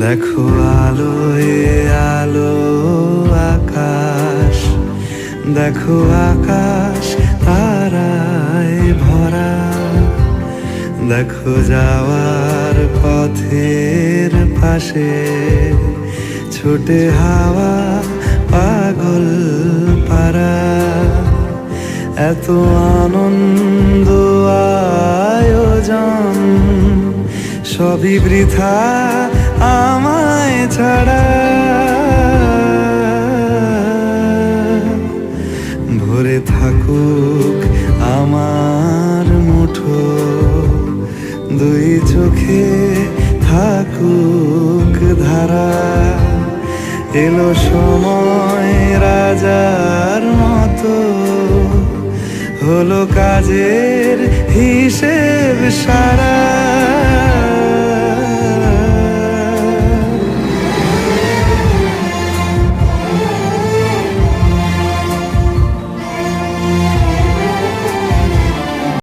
দেখো আলোয় আলো আকাশ, দেখো আকাশ তারায় ভরা। দেখো যাওয়ার পথের পাশে ছোটে হাওয়া পাগল পারা। এত আনন্দ আয়োজন সবই বৃথা আমায় ছাড়া। ভরে থাকুক আমার মুঠো, দুই চোখে থাকুক ধারা। এলো সময় রাজার মতো, হলো কাজের হিসেব সারা।